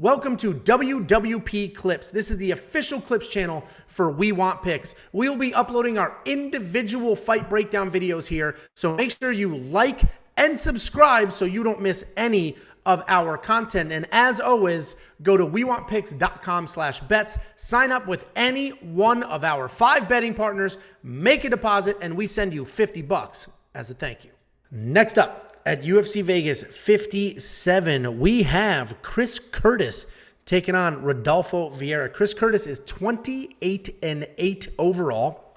Welcome to WWP Clips. This is the official Clips channel for We Want Picks. We'll be uploading our individual fight breakdown videos here, so make sure you like and subscribe so you don't miss any of our content. And as always, go to wewantpicks.com/bets, sign up with any one of our 5 betting partners, make a deposit, and we send you $50 as a thank you. Next up, at UFC Vegas 57, we have Chris Curtis taking on Rodolfo Vieira. Chris Curtis is 28-8 overall.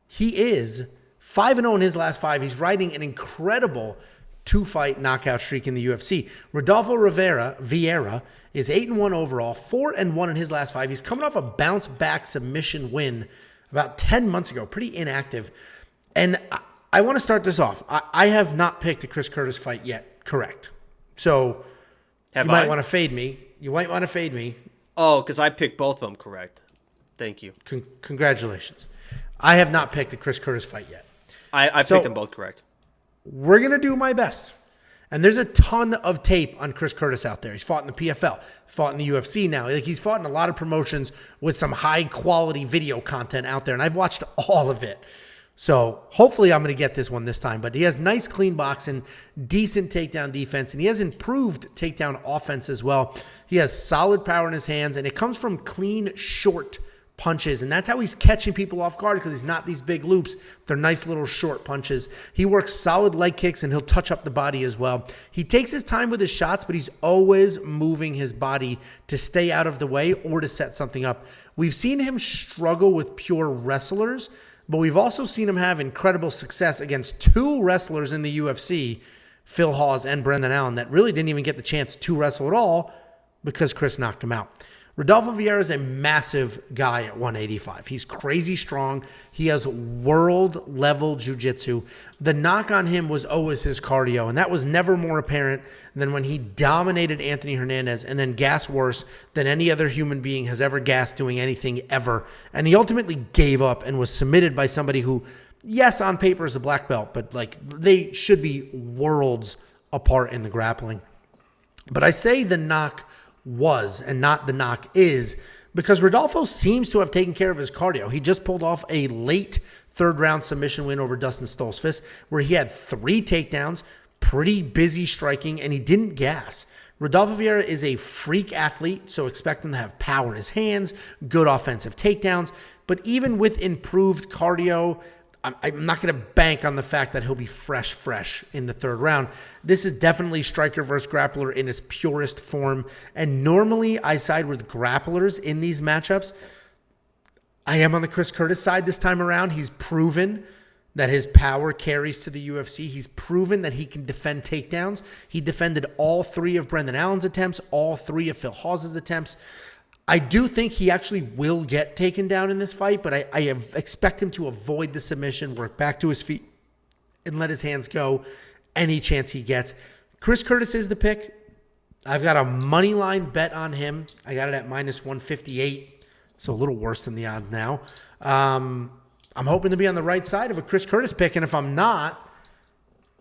He is 5-0 in his last 5. He's riding an incredible 2-fight knockout streak in the UFC. Rodolfo Vieira is 8-1 overall, 4-1 in his last 5. He's coming off a bounce-back submission win about 10 months ago. Pretty inactive. And I want to start this off. I have not picked a Chris Curtis fight yet, correct? So you might want to fade me. You might want to fade me. Oh, because I picked both of them correct. Thank you. Congratulations. I have not picked a Chris Curtis fight yet. I picked them both correct. We're going to do my best. And there's a ton of tape on Chris Curtis out there. He's fought in the PFL, fought in the UFC now. Like, he's fought in a lot of promotions with some high-quality video content out there, and I've watched all of it. So hopefully I'm going to get this one this time. But he has nice, clean boxing, decent takedown defense, and he has improved takedown offense as well. He has solid power in his hands, and it comes from clean, short punches. And that's how he's catching people off guard, because he's not these big loops. They're nice little short punches. He works solid leg kicks, and he'll touch up the body as well. He takes his time with his shots, but he's always moving his body to stay out of the way or to set something up. We've seen him struggle with pure wrestlers, but we've also seen him have incredible success against 2 wrestlers in the UFC, Phil Hawes and Brendan Allen, that really didn't even get the chance to wrestle at all because Chris knocked him out. Rodolfo Vieira is a massive guy at 185. He's crazy strong. He has world-level jiu-jitsu. The knock on him was always his cardio, and that was never more apparent than when he dominated Anthony Hernandez and then gassed worse than any other human being has ever gassed doing anything ever. And he ultimately gave up and was submitted by somebody who, yes, on paper is a black belt, but like, they should be worlds apart in the grappling. But I say the knock was and not the knock is because Rodolfo seems to have taken care of his cardio. He just pulled off a late 3rd round submission win over Dustin Stoltzfus where he had 3 takedowns, pretty busy striking, and he didn't gas. Rodolfo Vieira is a freak athlete, so expect him to have power in his hands, good offensive takedowns, but even with improved cardio, I'm not going to bank on the fact that he'll be fresh in the 3rd round. This is definitely striker versus grappler in its purest form. And normally I side with grapplers in these matchups. I am on the Chris Curtis side this time around. He's proven that his power carries to the UFC. He's proven that he can defend takedowns. He defended all 3 of Brendan Allen's attempts, all 3 of Phil Hawes' attempts. I do think he actually will get taken down in this fight, but I expect him to avoid the submission, work back to his feet, and let his hands go any chance he gets. Chris Curtis is the pick. I've got a money line bet on him. I got it at -158, so a little worse than the odds now. I'm hoping to be on the right side of a Chris Curtis pick, and if I'm not,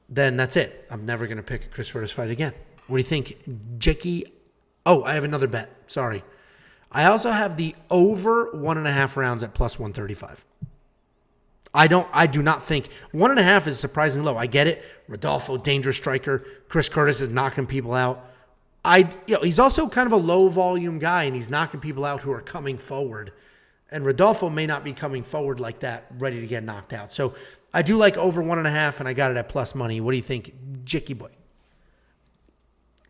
then that's it. I'm never going to pick a Chris Curtis fight again. What do you think, Jackie? Oh, I have another bet. Sorry. I also have the over 1.5 rounds at +135. I do not think 1.5 is surprisingly low. I get it. Rodolfo, dangerous striker. Chris Curtis is knocking people out. He's also kind of a low volume guy, and he's knocking people out who are coming forward. And Rodolfo may not be coming forward like that, ready to get knocked out. So I do like over 1.5, and I got it at plus money. What do you think, Jicky boy?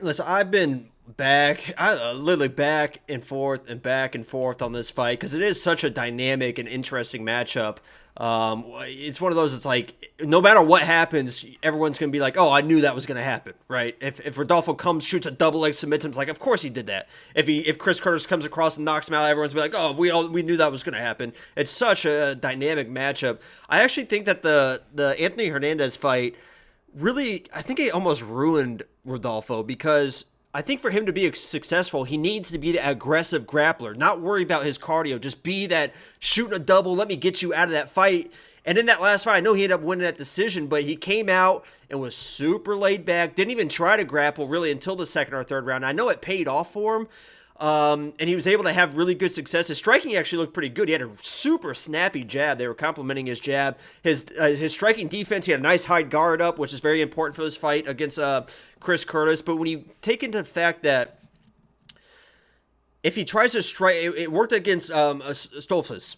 Listen, I've been literally back and forth on this fight because it is such a dynamic and interesting matchup. It's one of those, it's like, no matter what happens, everyone's going to be like, oh, I knew that was going to happen, right? If Rodolfo shoots a double leg, submits him, it's like, of course he did that. If Chris Curtis comes across and knocks him out, everyone's going to be like, oh, we knew that was going to happen. It's such a dynamic matchup. I actually think that the Anthony Hernandez fight really, I think it almost ruined Rodolfo because I think for him to be successful, he needs to be the aggressive grappler, not worry about his cardio, just be that shooting a double, let me get you out of that fight. And in that last fight, I know he ended up winning that decision, but he came out and was super laid back, didn't even try to grapple really until the second or third round. I know it paid off for him, and he was able to have really good success. His striking actually looked pretty good. He had a super snappy jab. They were complimenting his jab. His striking defense, he had a nice high guard up, which is very important for this fight against Chris Curtis. But when you take into the fact that if he tries to strike, it worked against Stolfus.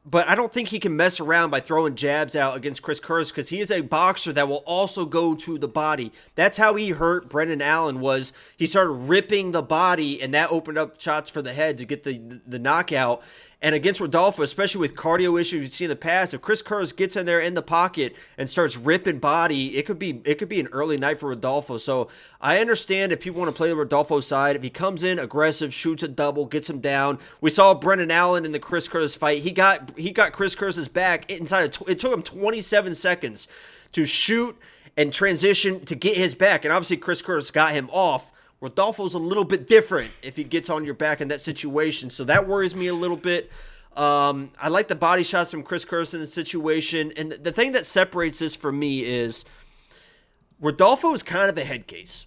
But I don't think he can mess around by throwing jabs out against Chris Curtis because he is a boxer that will also go to the body. That's how he hurt Brendan Allen, was he started ripping the body, and that opened up shots for the head to get the knockout. And against Rodolfo, especially with cardio issues you've seen in the past, if Chris Curtis gets in there in the pocket and starts ripping body, it could be an early night for Rodolfo. So I understand if people want to play the Rodolfo side. If he comes in aggressive, shoots a double, gets him down. We saw Brendan Allen in the Chris Curtis fight. He got Chris Curtis's back inside. It took him 27 seconds to shoot and transition to get his back. And obviously Chris Curtis got him off. Rodolfo's a little bit different if he gets on your back in that situation. So that worries me a little bit. I like the body shots from Chris Curtis in the situation. And the thing that separates this for me is Rodolfo is kind of a head case.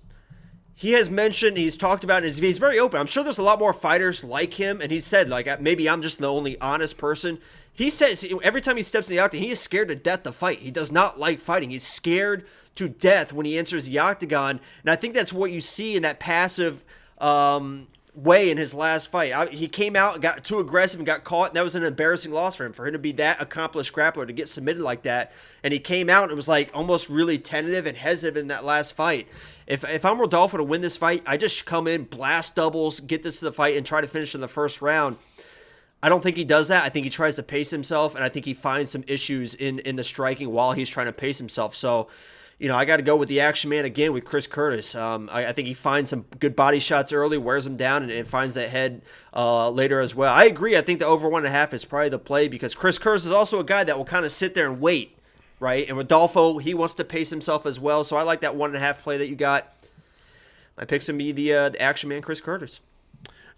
He has mentioned, he's talked about, and he's very open. I'm sure there's a lot more fighters like him. And he said, like, maybe I'm just the only honest person. He says every time he steps in the octagon, he is scared to death to fight. He does not like fighting. He's scared to death when he enters the octagon. And I think that's what you see in that passive way in his last fight. He came out, got too aggressive, and got caught. And that was an embarrassing loss for him to be that accomplished grappler, to get submitted like that. And he came out and was like almost really tentative and hesitant in that last fight. If I'm Rodolfo to win this fight, I just come in, blast doubles, get this to the fight, and try to finish in the first round. I don't think he does that. I think he tries to pace himself, and I think he finds some issues in the striking while he's trying to pace himself. So, I got to go with the action man again with Chris Curtis. I think he finds some good body shots early, wears them down, and finds that head later as well. I agree. I think the over 1.5 is probably the play because Chris Curtis is also a guy that will kind of sit there and wait, right? And Rodolfo, he wants to pace himself as well. So I like that 1.5 play that you got. My pick's going to be the action man, Chris Curtis.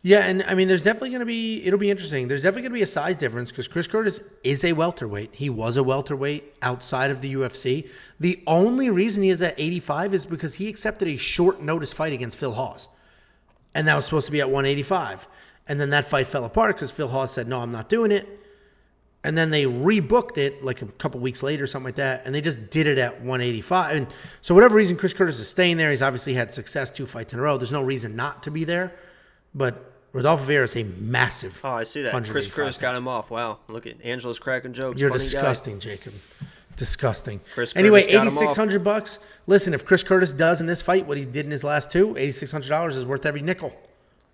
Yeah, and I mean, there's definitely going to be, it'll be interesting. There's definitely going to be a size difference because Chris Curtis is a welterweight. He was a welterweight outside of the UFC. The only reason he is at 85 is because he accepted a short notice fight against Phil Hawes. And that was supposed to be at 185. And then that fight fell apart because Phil Hawes said, no, I'm not doing it. And then they rebooked it like a couple weeks later or something like that. And they just did it at 185. And so whatever reason Chris Curtis is staying there, he's obviously had success 2 fights in a row. There's no reason not to be there. But Rodolfo Vieira is a massive. Oh, I see that. Chris Curtis got him off. Wow. Look at Angela's cracking jokes. You're funny disgusting, guy. Jacob. Disgusting. Chris anyway, Curtis got $8,600. Listen, if Chris Curtis does in this fight what he did in his last 2, $8,600 is worth every nickel.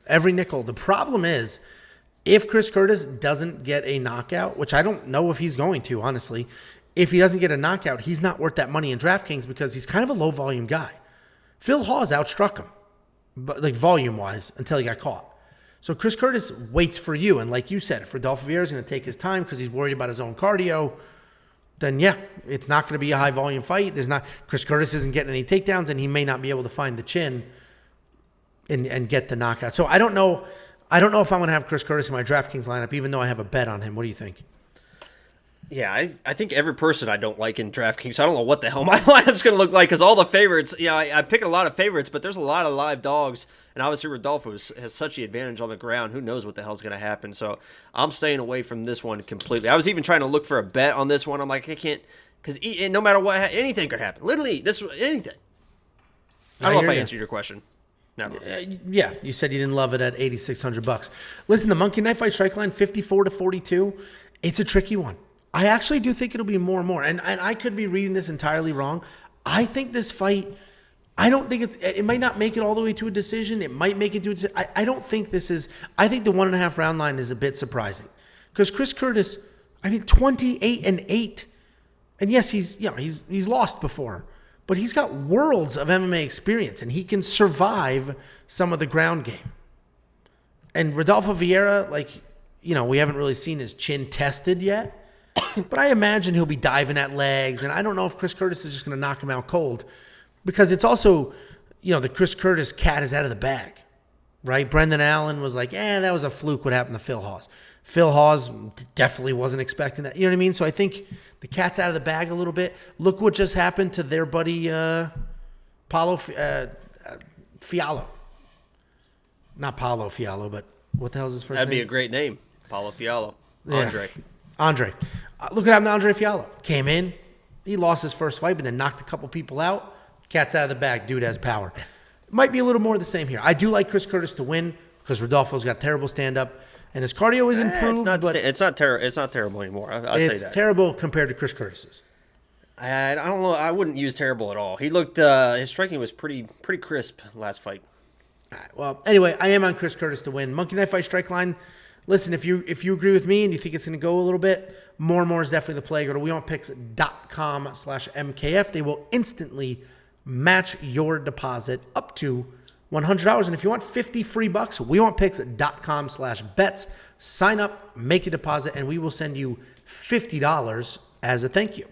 Every nickel. The problem is, if Chris Curtis doesn't get a knockout, which I don't know if he's going to, honestly, if he doesn't get a knockout, he's not worth that money in DraftKings because he's kind of a low volume guy. Phil Hawes outstruck him, but like volume wise, until he got caught. So Chris Curtis waits for you. And like you said, if Rodolfo Vieira is going to take his time because he's worried about his own cardio, then yeah, it's not going to be a high volume fight. Chris Curtis isn't getting any takedowns and he may not be able to find the chin and get the knockout. So I don't know if I'm going to have Chris Curtis in my DraftKings lineup, even though I have a bet on him. What do you think? Yeah, I think every person I don't like in DraftKings, so I don't know what the hell my lineup's going to look like because all the favorites, I pick a lot of favorites, but there's a lot of live dogs, and obviously Rodolfo has such the advantage on the ground. Who knows what the hell's going to happen? So I'm staying away from this one completely. I was even trying to look for a bet on this one. I'm like, I can't, because no matter what, anything could happen. Literally, anything. I don't know if I answered your question. Never. Yeah, you said you didn't love it at $8,600. Listen, the Monkey Knife Fight strike line 54-42. It's a tricky one. I actually do think it'll be more and more. And I could be reading this entirely wrong. I think this fight, I don't think it might not make it all the way to a decision. It might make it to a decision. I don't think this is, I think the 1.5 round line is a bit surprising. Because Chris Curtis, 28-8. And yes, he's lost before. But he's got worlds of MMA experience. And he can survive some of the ground game. And Rodolfo Vieira, we haven't really seen his chin tested yet. But I imagine he'll be diving at legs. And I don't know if Chris Curtis is just going to knock him out cold. Because it's also, the Chris Curtis cat is out of the bag, right? Brendan Allen was like, that was a fluke what happened to Phil Hawes. Phil Hawes definitely wasn't expecting that. You know what I mean? So I think the cat's out of the bag a little bit. Look what just happened to their buddy Paulo Fiallo. Not Paulo Fiallo, but what the hell is his first name? That'd be a great name. Paulo Fiallo. Andre. Yeah. Andre. Look what happened to Andre Fiallo. Came in. He lost his first fight, but then knocked a couple people out. Cat's out of the bag. Dude has power. Might be a little more of the same here. I do like Chris Curtis to win because Rodolfo's got terrible stand-up. And his cardio is improved, but it's not terrible anymore. I'll tell you that. It's terrible compared to Chris Curtis's. I don't know. I wouldn't use terrible at all. He looked his striking was pretty crisp last fight. All right, well, anyway, I am on Chris Curtis to win. Monkey Knife Fight Strike Line. Listen, if you agree with me and you think it's going to go a little bit, more is definitely the play. Go to WeWantPicks.com/MKF. They will instantly match your deposit up to $100. And if you want 50 free bucks, WeWantPicks.com/bets. Sign up, make a deposit, and we will send you $50 as a thank you.